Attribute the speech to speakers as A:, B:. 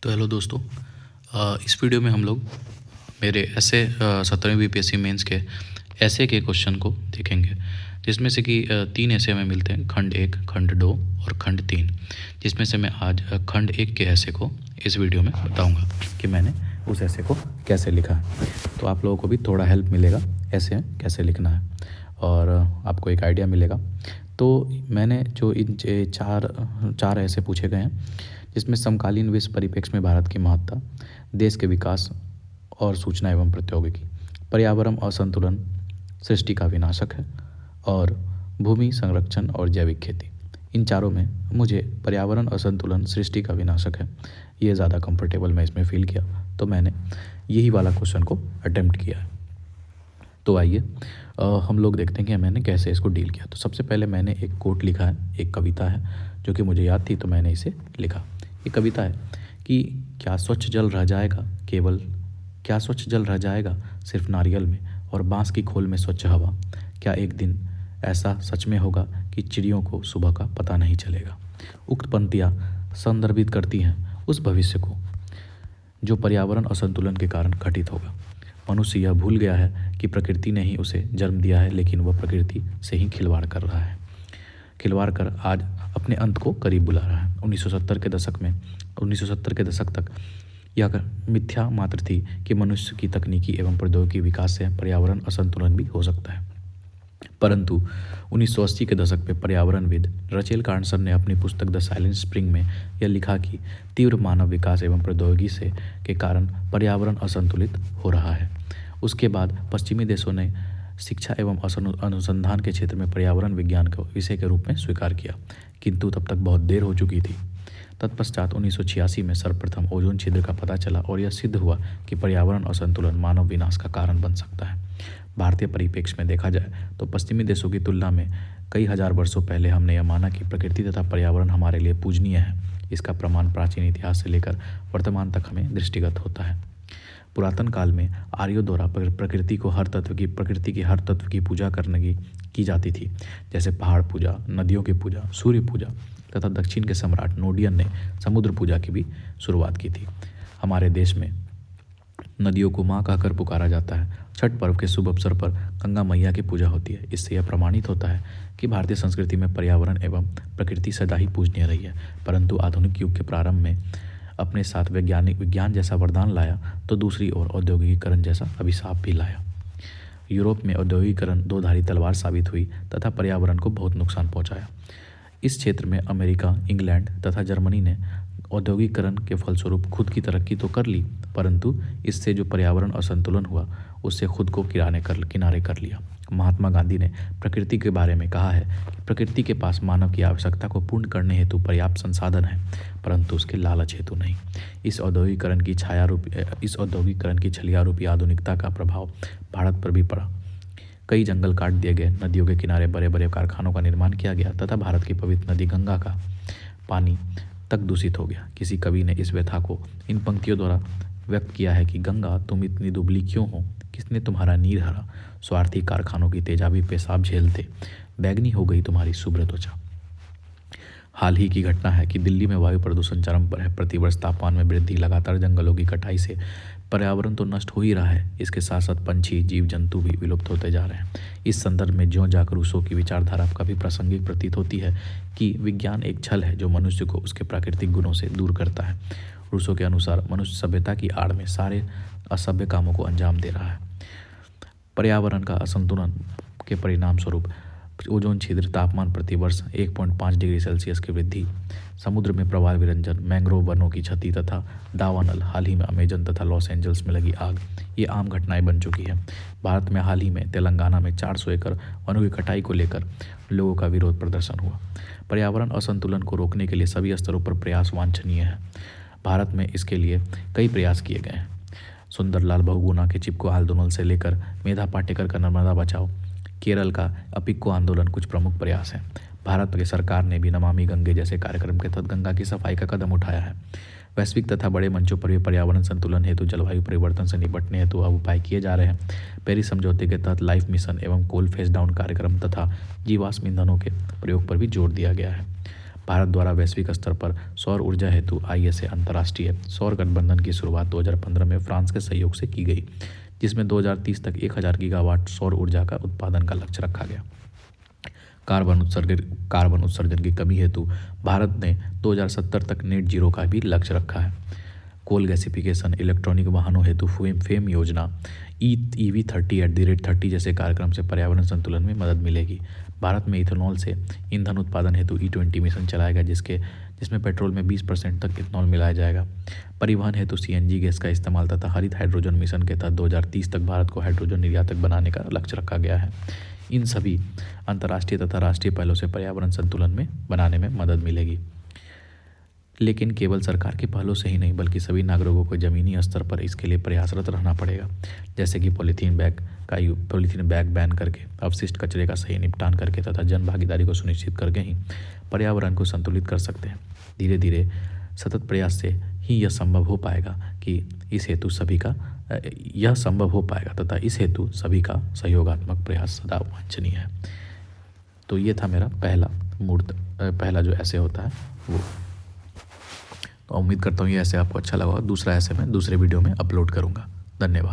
A: तो हेलो दोस्तों, इस वीडियो में हम लोग मेरे ऐसे 17वीं बीपीएससी मेंस के ऐसे के क्वेश्चन को देखेंगे, जिसमें से कि 3 ऐसे हमें मिलते हैं, खंड 1, खंड 2 और खंड 3, जिसमें से मैं आज खंड 1 के ऐसे को इस वीडियो में बताऊंगा कि मैंने उस ऐसे को कैसे लिखा है। तो आप लोगों को भी थोड़ा हेल्प मिलेगा ऐसे कैसे लिखना है और आपको एक आइडिया मिलेगा। तो मैंने जो इन चार ऐसे पूछे गए हैं, जिसमें समकालीन विश्व परिप्रेक्ष्य में भारत की महत्ता, देश के विकास और सूचना एवं प्रौद्योगिकी, पर्यावरण असंतुलन सृष्टि का विनाशक है और भूमि संरक्षण और जैविक खेती। इन चारों में मुझे पर्यावरण असंतुलन सृष्टि का विनाशक है, ये ज़्यादा कंफर्टेबल मैं इसमें फील किया, तो मैंने यही वाला क्वेश्चन को अटेम्प्ट किया है। तो आइए हम लोग देखते हैं कि मैंने कैसे इसको डील किया। तो सबसे पहले मैंने एक कोट लिखा है, एक कविता है जो कि मुझे याद थी, तो मैंने इसे लिखा। ये कविता है कि क्या स्वच्छ जल रह जाएगा सिर्फ नारियल में और बांस की खोल में स्वच्छ हवा। क्या एक दिन ऐसा सच में होगा कि चिड़ियों को सुबह का पता नहीं चलेगा। उक्त पंक्तियाँ संदर्भित करती हैं उस भविष्य को जो पर्यावरण असंतुलन के कारण घटित होगा। मनुष्य यह भूल गया है कि प्रकृति ने ही उसे जन्म दिया है, लेकिन वह प्रकृति से ही खिलवाड़ कर रहा है, खिलवाड़ कर आज अपने अंत को करीब बुला रहा है। 1970 के दशक तक यह मिथ्या मात्र थी कि मनुष्य की तकनीकी एवं प्रौद्योगिकी विकास से पर्यावरण असंतुलन भी हो सकता है, परंतु 1980 के दशक में पर्यावरणविद रचेल कार्लसन ने अपनी पुस्तक द साइलेंट स्प्रिंग में यह लिखा कि तीव्र मानव विकास एवं प्रौद्योगिकी से के कारण पर्यावरण असंतुलित हो रहा है। उसके बाद पश्चिमी देशों ने शिक्षा एवं अनुसंधान के क्षेत्र में पर्यावरण विज्ञान को विषय के रूप में स्वीकार किया, किंतु तब तक बहुत देर हो चुकी थी। तत्पश्चात 1986 में सर्वप्रथम ओजोन छिद्र का पता चला और यह सिद्ध हुआ कि पर्यावरण असंतुलन मानव विनाश का कारण बन सकता है। भारतीय परिप्रेक्ष्य में देखा जाए तो पश्चिमी देशों की तुलना में कई हजार वर्षों पहले हमने यह माना कि प्रकृति तथा पर्यावरण हमारे लिए पूजनीय है। इसका प्रमाण प्राचीन इतिहास से लेकर वर्तमान तक हमें दृष्टिगत होता है। पुरातन काल में आर्यों द्वारा प्रकृति की हर तत्व की पूजा करने की जाती थी, जैसे पहाड़ पूजा, नदियों की पूजा, सूर्य पूजा, तथा दक्षिण के सम्राट नोडियन ने समुद्र पूजा की भी शुरुआत की थी। हमारे देश में नदियों को माँ कहकर पुकारा जाता है। छठ पर्व के शुभ अवसर पर गंगा मैया की पूजा होती है। इससे यह प्रमाणित होता है कि भारतीय संस्कृति में पर्यावरण एवं प्रकृति सदा ही पूजनीय रही है, परंतु आधुनिक युग के प्रारंभ में अपने साथ विज्ञान जैसा वरदान लाया तो दूसरी ओर औद्योगिकीकरण जैसा अभिशाप भी लाया। यूरोप में औद्योगिकीकरण दो धारी तलवार साबित हुई तथा पर्यावरण को बहुत नुकसान पहुंचाया। इस क्षेत्र में अमेरिका, इंग्लैंड तथा जर्मनी ने औद्योगिकीकरण के फलस्वरूप खुद की तरक्की तो कर ली, परंतु इससे जो पर्यावरण असंतुलन हुआ उससे खुद को किनारे कर लिया। महात्मा गांधी ने प्रकृति के बारे में कहा है कि प्रकृति के पास मानव की आवश्यकता को पूर्ण करने हेतु पर्याप्त संसाधन है, परंतु उसके लालच हेतु नहीं। इस औद्योगिकीकरण की छलिया रूपी आधुनिकता का प्रभाव भारत पर भी पड़ा। कई जंगल काट दिए गए, नदियों के किनारे बड़े बड़े कारखानों का निर्माण किया गया तथा भारत की पवित्र नदी गंगा का पानी तक दूषित हो गया। किसी कवि ने इस व्यथा को इन पंक्तियों द्वारा व्यक्त किया है कि गंगा तुम इतनी दुबली क्यों हो, किसने तुम्हारा नीर हरा, स्वार्थी कारखानों की तेजाबी पेशाब झेलते बैगनी हो गई तुम्हारी शुभ्र त्वचा। हाल ही की घटना है कि दिल्ली में वायु प्रदूषण चरम पर है। प्रतिवर्ष तापमान में वृद्धि, लगातार जंगलों की कटाई से पर्यावरण तो नष्ट हो ही रहा है, इसके साथ साथ पंछी, जीव जंतु भी विलुप्त होते जा रहे हैं। इस संदर्भ में ज्यों जाकर रूसो की विचारधारा काफ़ी प्रासंगिक प्रतीत होती है कि विज्ञान एक छल है जो मनुष्य को उसके प्राकृतिक गुणों से दूर करता है। रूसो के अनुसार मनुष्य सभ्यता की आड़ में सारे असभ्य कामों को अंजाम दे रहा है। पर्यावरण का असंतुलन के परिणाम स्वरूप ओजोन छिद्र, तापमान प्रतिवर्ष 1.5 डिग्री सेल्सियस की वृद्धि, समुद्र में प्रवाल विरंजन, मैंग्रोव वनों की क्षति तथा दावानल, हाल ही में अमेजन तथा लॉस एंजल्स में लगी आग, ये आम घटनाएं बन चुकी हैं। भारत में हाल ही में तेलंगाना में 400 एकड़ वनों की कटाई को लेकर लोगों का विरोध प्रदर्शन हुआ। पर्यावरण असंतुलन को रोकने के लिए सभी स्तरों पर प्रयास वांछनीय है। भारत में इसके लिए कई प्रयास किए गए हैं। सुंदरलाल बहुगुणा के चिपको आंदोलन से लेकर मेधा पाटेकर का नर्मदा बचाओ, केरल का अपिक्को आंदोलन कुछ प्रमुख प्रयास हैं। भारत की सरकार ने भी नमामि गंगे जैसे कार्यक्रम के तहत गंगा की सफाई का कदम उठाया है। वैश्विक तथा बड़े मंचों पर भी पर्यावरण संतुलन हेतु जलवायु परिवर्तन से निपटने हेतु अब उपाय किए जा रहे हैं। पेरिस समझौते के तहत लाइफ मिशन एवं कोल फेस डाउन कार्यक्रम तथा जीवाश्म ईंधनों के प्रयोग पर भी जोर दिया गया है। भारत द्वारा वैश्विक स्तर पर सौर ऊर्जा हेतु ISA अंतर्राष्ट्रीय सौर गठबंधन की शुरुआत 2015 में फ्रांस के सहयोग से की गई, जिसमें 2030 तक 1000 गीगावाट सौर ऊर्जा का उत्पादन का लक्ष्य रखा गया। कार्बन उत्सर्जन की कमी हेतु भारत ने 2070 तक नेट जीरो का भी लक्ष्य रखा है। कोल गैसिफिकेशन, इलेक्ट्रॉनिक वाहनों हेतु फेम योजना, EV30 जैसे कार्यक्रम से पर्यावरण संतुलन में मदद मिलेगी। भारत में इथेनॉल से ईंधन उत्पादन हेतु E20 मिशन चलाएगा, जिसमें पेट्रोल में 20% तक इथेनॉल मिलाया जाएगा। परिवहन हेतु CNG गैस का इस्तेमाल तथा हरित हाइड्रोजन मिशन के तहत 2030 तक भारत को हाइड्रोजन निर्यातक बनाने का लक्ष्य रखा गया है। इन सभी अंतर्राष्ट्रीय तथा राष्ट्रीय पहलों से पर्यावरण संतुलन में बनाने में मदद मिलेगी। लेकिन केवल सरकार की पहलों से ही नहीं, बल्कि सभी नागरिकों को ज़मीनी स्तर पर इसके लिए प्रयासरत रहना पड़ेगा। जैसे कि पॉलीथीन बैग बैन करके, अपशिष्ट कचरे का सही निपटान करके तथा जन भागीदारी को सुनिश्चित करके ही पर्यावरण को संतुलित कर सकते हैं। धीरे धीरे सतत प्रयास से ही यह संभव हो पाएगा तथा इस हेतु सभी का सहयोगात्मक प्रयास सदा वांछनीय है। तो ये था मेरा पहला जो ऐसे होता है वो। तो उम्मीद करता हूँ ये ऐसे आपको अच्छा लगा। दूसरा ऐसे मैं दूसरे वीडियो में अपलोड करूँगा। धन्यवाद।